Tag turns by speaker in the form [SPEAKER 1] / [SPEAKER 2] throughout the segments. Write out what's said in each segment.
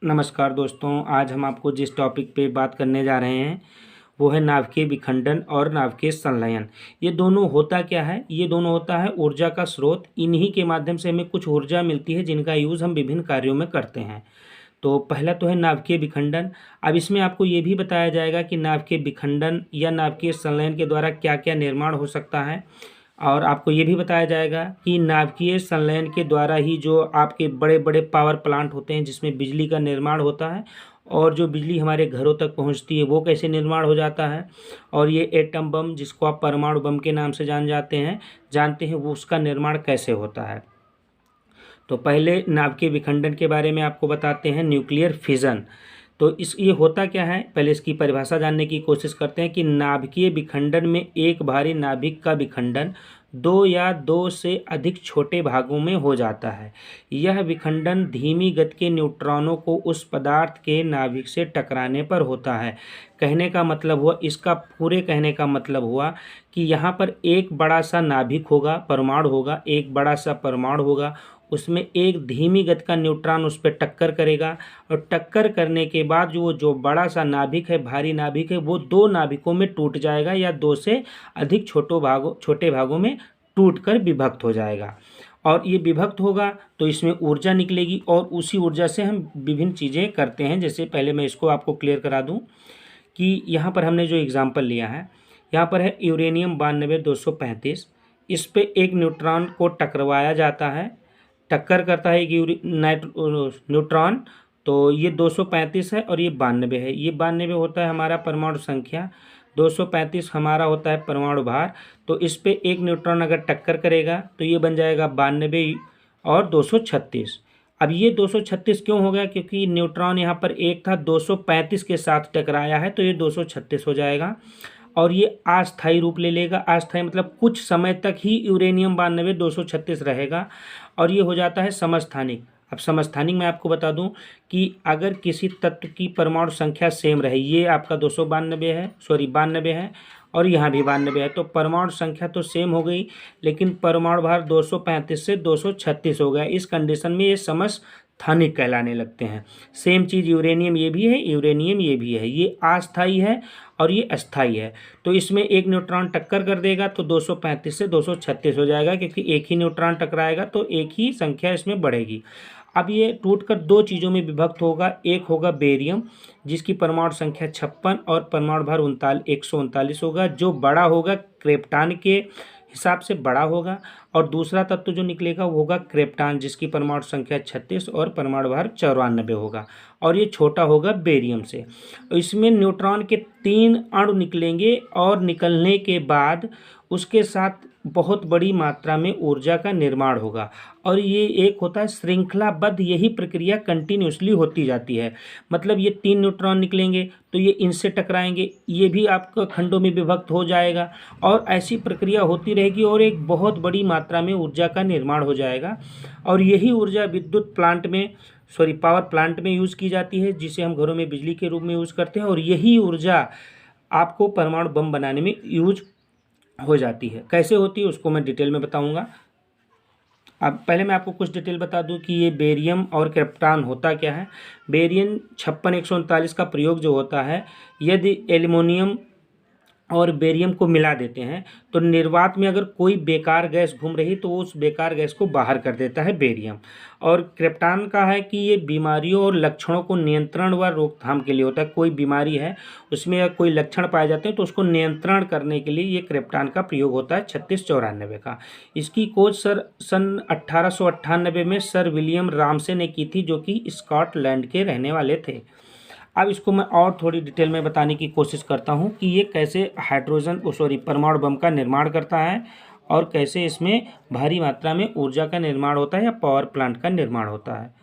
[SPEAKER 1] नमस्कार दोस्तों, आज हम आपको जिस टॉपिक पे बात करने जा रहे हैं वो है नाभिकीय विखंडन और नाभिकीय संलयन। ये दोनों होता क्या है? ये दोनों होता है ऊर्जा का स्रोत। इन्हीं के माध्यम से हमें कुछ ऊर्जा मिलती है जिनका यूज़ हम विभिन्न कार्यों में करते हैं। तो पहला तो है नाभिकीय विखंडन। अब इसमें आपको ये भी बताया जाएगा कि नाभिकीय विखंडन या नाभिकीय संलयन के द्वारा क्या क्या निर्माण हो सकता है, और आपको ये भी बताया जाएगा कि नाभिकीय संलयन के द्वारा ही जो आपके बड़े बड़े पावर प्लांट होते हैं जिसमें बिजली का निर्माण होता है, और जो बिजली हमारे घरों तक पहुंचती है वो कैसे निर्माण हो जाता है, और ये एटम बम जिसको आप परमाणु बम के नाम से जानते हैं वो उसका निर्माण कैसे होता है। तो पहले नाभिकीय विखंडन के बारे में आपको बताते हैं, न्यूक्लियर फिजन। तो ये होता क्या है, पहले इसकी परिभाषा जानने की कोशिश करते हैं कि नाभिकीय विखंडन में एक भारी नाभिक का विखंडन दो या दो से अधिक छोटे भागों में हो जाता है। यह विखंडन धीमी गति के न्यूट्रॉनों को उस पदार्थ के नाभिक से टकराने पर होता है। पूरे कहने का मतलब हुआ कि यहाँ पर एक बड़ा सा नाभिक होगा, परमाणु होगा, एक बड़ा सा परमाणु होगा, उसमें एक धीमी गति का न्यूट्रॉन उस पर टक्कर करेगा, और टक्कर करने के बाद जो बड़ा सा नाभिक है, भारी नाभिक है, वो दो नाभिकों में टूट जाएगा या दो से अधिक छोटे भागों में टूटकर विभक्त हो जाएगा। और ये विभक्त होगा तो इसमें ऊर्जा निकलेगी, और उसी ऊर्जा से हम विभिन्न चीज़ें करते हैं। जैसे पहले मैं इसको आपको क्लियर करा दूं कि यहाँ पर हमने जो एग्जाम्पल लिया है, यहाँ पर है यूरेनियम 92-235। इस पे एक न्यूट्रॉन को टकरवाया जाता है, टक्कर करता है एक न्यूट्रॉन। तो ये 235 है और ये 92 है। ये 92 होता है हमारा परमाणु संख्या, 235 हमारा होता है परमाणु भार। तो इस पे एक न्यूट्रॉन अगर टक्कर करेगा तो ये बन जाएगा 92 और 236। अब ये 236 क्यों हो गया? क्योंकि न्यूट्रॉन यहाँ पर एक था, 235 के साथ टकराया है तो ये 236 हो जाएगा, और ये अस्थायी रूप ले लेगा। अस्थायी मतलब कुछ समय तक ही यूरेनियम 92-236 रहेगा, और ये हो जाता है समस्थानिक। अब समस्थानिक मैं आपको बता दूं कि अगर किसी तत्व की परमाणु संख्या सेम रहे, ये आपका 92 है और यहाँ भी 92 है, तो परमाणु संख्या तो सेम हो गई, लेकिन परमाणु भार 235 से 236 हो गया। इस कंडीशन में ये समस्थानिक कहलाने लगते हैं। सेम चीज़ यूरेनियम ये भी है, यूरेनियम ये भी है। ये अस्थायी है और ये अस्थायी है। तो इसमें एक न्यूट्रॉन टक्कर कर देगा तो 235 से 236 हो जाएगा, क्योंकि एक ही न्यूट्रॉन टकराएगा तो एक ही संख्या इसमें बढ़ेगी। अब ये टूटकर दो चीज़ों में विभक्त होगा। एक होगा बेरियम जिसकी परमाणु संख्या 56 और परमाणु भार 139 होगा, जो बड़ा होगा, क्रिप्टॉन के हिसाब से बड़ा होगा। और दूसरा तत्व जो निकलेगा वो होगा क्रिप्टॉन जिसकी परमाणु संख्या 36 और परमाणु भार 94 होगा, और ये छोटा होगा बेरियम से। इसमें न्यूट्रॉन के 3 अणु निकलेंगे, और निकलने के बाद उसके साथ बहुत बड़ी मात्रा में ऊर्जा का निर्माण होगा। और ये एक होता है श्रृंखलाबद्ध, यही प्रक्रिया कंटिन्यूसली होती जाती है। मतलब ये 3 न्यूट्रॉन निकलेंगे तो ये इनसे टकराएंगे, ये भी आपका खंडों में विभक्त हो जाएगा, और ऐसी प्रक्रिया होती रहेगी, और एक बहुत बड़ी मात्रा में ऊर्जा का निर्माण हो जाएगा। और यही ऊर्जा पावर प्लांट में यूज़ की जाती है, जिसे हम घरों में बिजली के रूप में यूज़ करते हैं। और यही ऊर्जा आपको परमाणु बम बनाने में यूज हो जाती है। कैसे होती है उसको मैं डिटेल में बताऊंगा। अब पहले मैं आपको कुछ डिटेल बता दूं कि ये बेरियम और क्रिप्टॉन होता क्या है। बेरियम 56-139 का प्रयोग जो होता है, यदि एल्युमिनियम और बेरियम को मिला देते हैं तो निर्वात में अगर कोई बेकार गैस घूम रही तो उस बेकार गैस को बाहर कर देता है बेरियम। और क्रिप्टॉन का है कि ये बीमारियों और लक्षणों को नियंत्रण व रोकथाम के लिए होता है। कोई बीमारी है, उसमें अगर कोई लक्षण पाए जाते हैं तो उसको नियंत्रण करने के लिए ये क्रिप्टॉन का प्रयोग होता है 3694 का। इसकी खोज सन 1898 में सर विलियम रामसे ने की थी, जो कि स्कॉटलैंड के रहने वाले थे। अब इसको मैं और थोड़ी डिटेल में बताने की कोशिश करता हूँ कि ये कैसे परमाणु बम का निर्माण करता है, और कैसे इसमें भारी मात्रा में ऊर्जा का निर्माण होता है या पावर प्लांट का निर्माण होता है।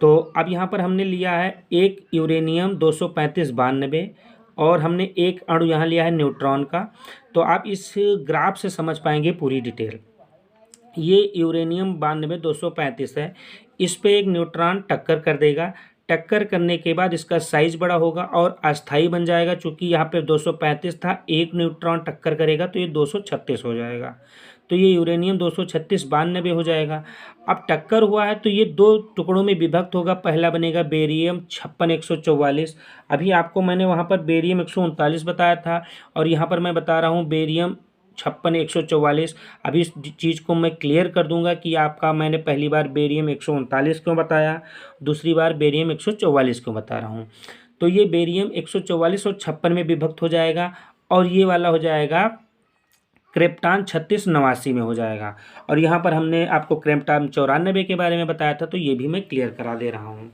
[SPEAKER 1] तो अब यहाँ पर हमने लिया है एक यूरेनियम 235-92, और हमने एक अणु यहाँ लिया है न्यूट्रॉन का। तो आप इस ग्राफ से समझ पाएंगे पूरी डिटेल। ये यूरेनियम 92-235 है, इस पे एक न्यूट्रॉन टक्कर कर देगा। टक्कर करने के बाद इसका साइज बड़ा होगा और अस्थाई बन जाएगा। चूंकि यहाँ पे 235 था, एक न्यूट्रॉन टक्कर करेगा तो ये 236 हो जाएगा। तो ये यूरेनियम 236 92 हो जाएगा। अब टक्कर हुआ है तो ये दो टुकड़ों में विभक्त होगा, पहला बनेगा बेरियम 56 144। अभी आपको मैंने वहाँ पर बेरियम 139 बताया था और यहाँ पर मैं बता रहा हूँ बेरियम 56 144। अभी इस चीज़ को मैं क्लियर कर दूंगा कि आपका मैंने पहली बार बेरियम 139 क्यों बताया, दूसरी बार बेरियम 144 क्यों बता रहा हूँ। तो ये बेरियम 144 और 56 में विभक्त हो जाएगा और ये वाला हो जाएगा क्रिप्टॉन 36 89 में हो जाएगा। और यहाँ पर हमने आपको क्रिप्टॉन 94 के बारे में बताया था, तो ये भी मैं क्लियर करा दे रहा हूँ।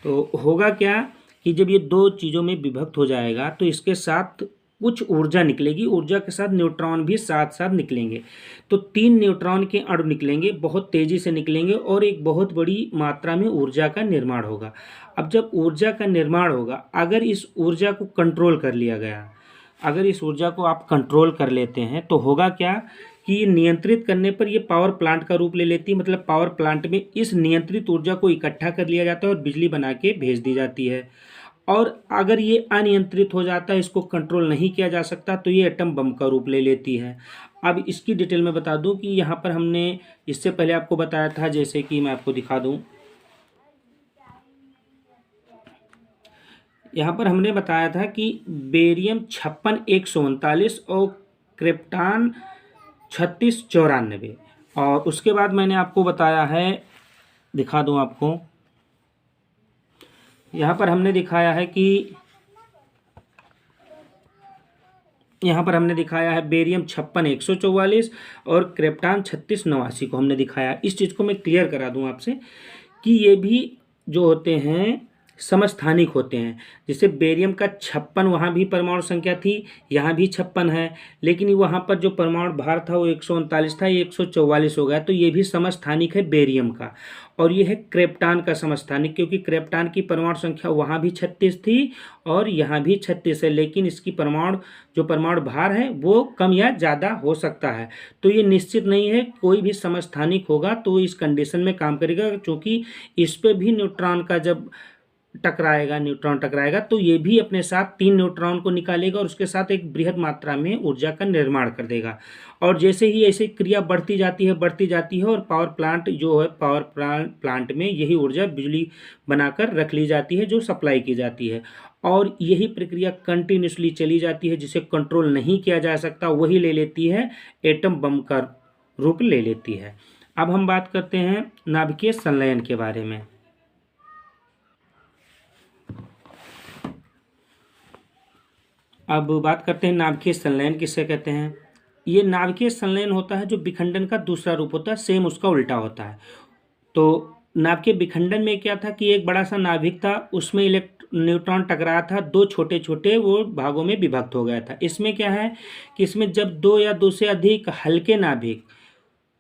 [SPEAKER 1] तो होगा क्या कि जब ये दो चीज़ों में विभक्त हो जाएगा तो इसके साथ कुछ ऊर्जा निकलेगी, ऊर्जा के साथ न्यूट्रॉन भी साथ साथ निकलेंगे। तो 3 न्यूट्रॉन के अणु निकलेंगे, बहुत तेज़ी से निकलेंगे और एक बहुत बड़ी मात्रा में ऊर्जा का निर्माण होगा। अब जब ऊर्जा का निर्माण होगा, अगर इस ऊर्जा को कंट्रोल कर लिया गया, अगर इस ऊर्जा को आप कंट्रोल कर लेते हैं तो होगा क्या कि नियंत्रित करने पर ये पावर प्लांट का रूप ले लेती है। मतलब पावर प्लांट में इस नियंत्रित ऊर्जा को इकट्ठा कर लिया जाता है और बिजली बना के भेज दी जाती है। और अगर ये अनियंत्रित हो जाता है, इसको कंट्रोल नहीं किया जा सकता, तो ये एटम बम का रूप ले लेती है। अब इसकी डिटेल में बता दूं कि यहाँ पर हमने इससे पहले आपको बताया था, जैसे कि मैं आपको दिखा दूं, यहाँ पर हमने बताया था कि बेरियम 56 139 और क्रिप्टॉन 36 94, और उसके बाद मैंने आपको बताया है, दिखा दूं आपको, यहाँ पर हमने दिखाया है कि यहाँ पर हमने दिखाया है बेरियम 56 144 और क्रिप्टॉन 36 89 को हमने दिखाया। इस चीज़ को मैं क्लियर करा दूं आपसे कि ये भी जो होते हैं समस्थानिक होते हैं। जैसे बेरियम का 56 वहाँ भी परमाणु संख्या थी, यहाँ भी 56 है, लेकिन वहाँ पर जो परमाणु भार था वो 139 था, ये 144 हो गया। तो ये भी समस्थानिक है बेरियम का। और ये है क्रिप्टॉन का समस्थानिक, क्योंकि क्रिप्टॉन की परमाणु संख्या वहाँ भी 36 थी और यहाँ भी 36 है, लेकिन इसकी जो परमाणु भार है वो कम या ज़्यादा हो सकता है। तो ये निश्चित नहीं है, कोई भी समस्थानिक होगा तो इस कंडीशन में काम करेगा, क्योंकि इस पे भी न्यूट्रॉन का जब न्यूट्रॉन टकराएगा तो ये भी अपने साथ 3 न्यूट्रॉन को निकालेगा और उसके साथ एक बृहद मात्रा में ऊर्जा का निर्माण कर देगा। और जैसे ही ऐसे क्रिया बढ़ती जाती है और पावर प्लांट जो है, पावर प्लांट में यही ऊर्जा बिजली बनाकर रख ली जाती है जो सप्लाई की जाती है। और यही प्रक्रिया कंटिन्यूसली चली जाती है, जिसे कंट्रोल नहीं किया जा सकता, वही ले लेती है एटम बम का रूप ले लेती है। अब हम बात करते हैं नाभिकीय संलयन के बारे में। अब बात करते हैं नाभिकीय संलयन किसे कहते हैं। ये नाभिकीय संलयन होता है जो विखंडन का दूसरा रूप होता है, सेम उसका उल्टा होता है। तो नाभिकीय विखंडन में क्या था कि एक बड़ा सा नाभिक था, उसमें न्यूट्रॉन टकराया था, दो छोटे छोटे वो भागों में विभक्त हो गया था। इसमें क्या है कि इसमें जब दो या दो से अधिक हल्के नाभिक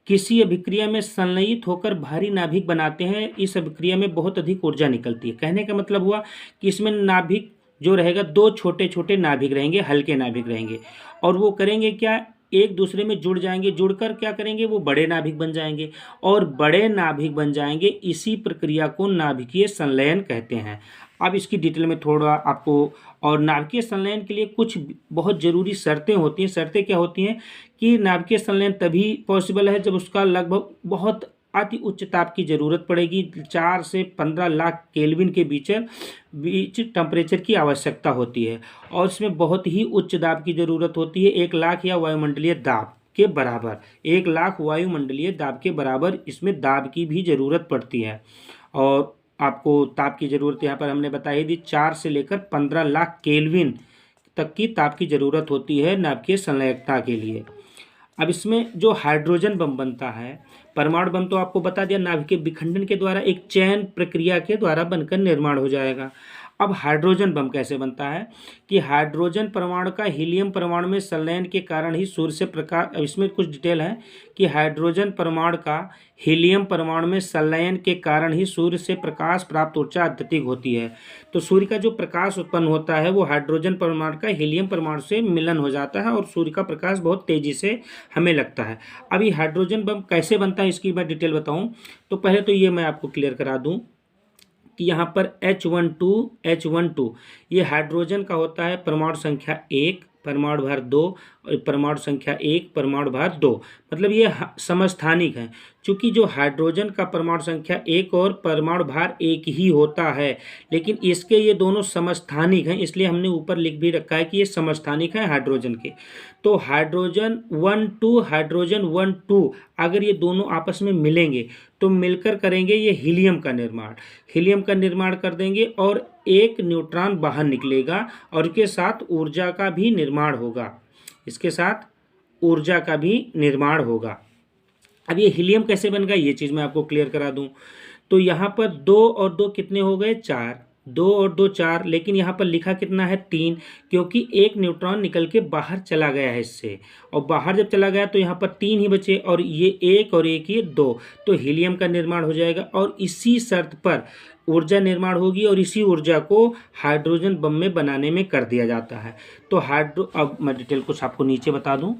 [SPEAKER 1] किसी अभिक्रिया में संलयित होकर भारी नाभिक बनाते हैं, इस अभिक्रिया में बहुत अधिक ऊर्जा निकलती है। कहने का मतलब हुआ कि इसमें नाभिक जो रहेगा, दो छोटे छोटे नाभिक रहेंगे, हल्के नाभिक रहेंगे, और वो करेंगे क्या, एक दूसरे में जुड़ जाएंगे, जुड़कर क्या करेंगे, वो बड़े नाभिक बन जाएंगे और बड़े नाभिक बन जाएंगे। इसी प्रक्रिया को नाभिकीय संलयन कहते हैं। अब इसकी डिटेल में थोड़ा आपको, और नाभिकीय संलयन के लिए कुछ बहुत ज़रूरी शर्तें होती हैं। शर्तें क्या होती हैं कि नाभिकीय संलयन तभी पॉसिबल है जब उसका लगभग बहुत अति उच्च ताप की ज़रूरत पड़ेगी। 4 से 15 लाख केल्विन के बीच टेम्परेचर की आवश्यकता होती है, और इसमें बहुत ही उच्च दाब की ज़रूरत होती है। 1 लाख या वायुमंडलीय दाब के बराबर, 1 लाख वायुमंडलीय दाब के बराबर इसमें दाब की भी ज़रूरत पड़ती है। और आपको ताप की ज़रूरत यहाँ पर हमने बताई दी, 4 से लेकर 15 लाख केल्विन तक की ताप की ज़रूरत होती है नाभिकीय संलयनता के लिए। अब इसमें जो हाइड्रोजन बम बनता है, परमाणु बम तो आपको बता दिया नाभिकीय विखंडन के द्वारा एक चयन प्रक्रिया के द्वारा बनकर निर्माण हो जाएगा। अब हाइड्रोजन बम कैसे बनता है कि हाइड्रोजन परमाणु का हीलियम परमाणु में संलयन के कारण ही सूर्य से प्रकाश, इसमें कुछ डिटेल है कि हाइड्रोजन परमाणु का हीलियम परमाणु में संलयन के कारण ही सूर्य से प्रकाश प्राप्त ऊर्जा अत्यधिक होती है। तो सूर्य का जो प्रकाश उत्पन्न होता है वो हाइड्रोजन परमाणु का हीलियम परमाणु से मिलन हो जाता है और सूर्य का प्रकाश बहुत तेज़ी से हमें लगता है। अभी हाइड्रोजन बम कैसे बनता है इसकी मैं डिटेल बताऊँ तो पहले तो ये मैं आपको क्लियर करा दूँ कि यहाँ पर H12 ये हाइड्रोजन का होता है परमाणु संख्या 1, परमाणु भार 2 और परमाणु संख्या 1, परमाणु भार 2, मतलब ये समस्थानिक हैं। चूँकि जो हाइड्रोजन का परमाणु संख्या 1 और परमाणु भार 1 ही होता है, लेकिन इसके ये दोनों समस्थानिक हैं, इसलिए हमने ऊपर लिख भी रखा है कि ये समस्थानिक हैं हाइड्रोजन के। तो हाइड्रोजन 1 2 हाइड्रोजन 1 2 अगर ये दोनों आपस में मिलेंगे तो मिलकर करेंगे ये हीलियम का निर्माण। हीलियम का निर्माण कर देंगे और एक न्यूट्रॉन बाहर निकलेगा और इसके साथ ऊर्जा का भी निर्माण होगा, इसके साथ ऊर्जा का भी निर्माण होगा। अब ये हीलियम कैसे बन गया ये चीज़ मैं आपको क्लियर करा दूं। तो यहाँ पर 2 और 2 कितने हो गए 4, 2 और 2 4, लेकिन यहाँ पर लिखा कितना है 3, क्योंकि एक न्यूट्रॉन निकल के बाहर चला गया है इससे, और बाहर जब चला गया तो यहाँ पर 3 ही बचे, और ये 1 और 1 ये 2, तो हीलियम का निर्माण हो जाएगा और इसी शर्त पर ऊर्जा निर्माण होगी और इसी ऊर्जा को हाइड्रोजन बम में बनाने में कर दिया जाता है। तो अब मैं डिटेल कुछ आपको नीचे बता दूँ।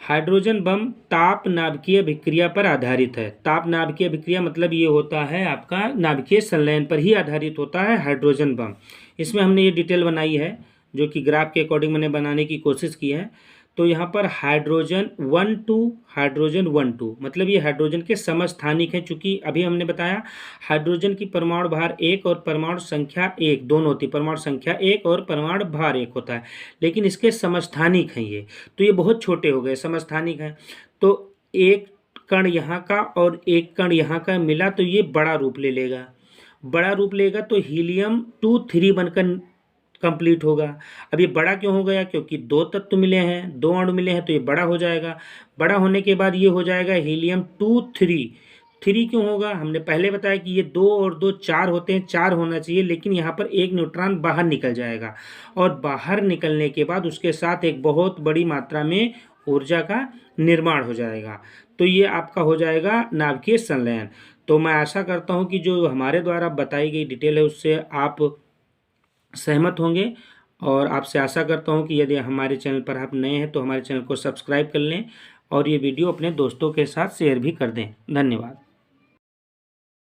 [SPEAKER 1] हाइड्रोजन बम ताप नाभिकीय अभिक्रिया पर आधारित है। ताप नाभिकीय अभिक्रिया मतलब ये होता है आपका नाभिकीय संलयन पर ही आधारित होता है हाइड्रोजन बम। इसमें हमने ये डिटेल बनाई है जो कि ग्राफ के अकॉर्डिंग मैंने बनाने की कोशिश की है। तो यहाँ पर हाइड्रोजन 1 2 हाइड्रोजन 1 2 मतलब ये हाइड्रोजन के समस्थानिक हैं। चूँकि अभी हमने बताया हाइड्रोजन की परमाणु भार 1 और परमाणु संख्या 1 दोनों होती है, परमाणु संख्या 1 और परमाणु भार 1 होता है, लेकिन इसके समस्थानिक हैं ये, तो ये बहुत छोटे हो गए, समस्थानिक हैं। तो एक कण यहाँ का और एक कण यहाँ का मिला तो ये बड़ा रूप ले लेगा, बड़ा रूप लेगा तो हीलियम 2 3 बनकर कंप्लीट होगा। अब ये बड़ा क्यों हो गया, क्योंकि 2 तत्व मिले हैं, 2 अणु मिले हैं, तो ये बड़ा हो जाएगा। बड़ा होने के बाद ये हो जाएगा हीलियम 2 3। 3 क्यों होगा, हमने पहले बताया कि ये 2 और 2 4 होते हैं, 4 होना चाहिए, लेकिन यहाँ पर एक न्यूट्रॉन बाहर निकल जाएगा और बाहर निकलने के बाद उसके साथ एक बहुत बड़ी मात्रा में ऊर्जा का निर्माण हो जाएगा। तो ये आपका हो जाएगा नाभिकीय संलयन। तो मैं आशा करता हूँ कि जो हमारे द्वारा बताई गई डिटेल है उससे आप सहमत होंगे, और आपसे आशा करता हूं कि यदि हमारे चैनल पर आप नए हैं तो हमारे चैनल को सब्सक्राइब कर लें और ये वीडियो अपने दोस्तों के साथ शेयर भी कर दें। धन्यवाद।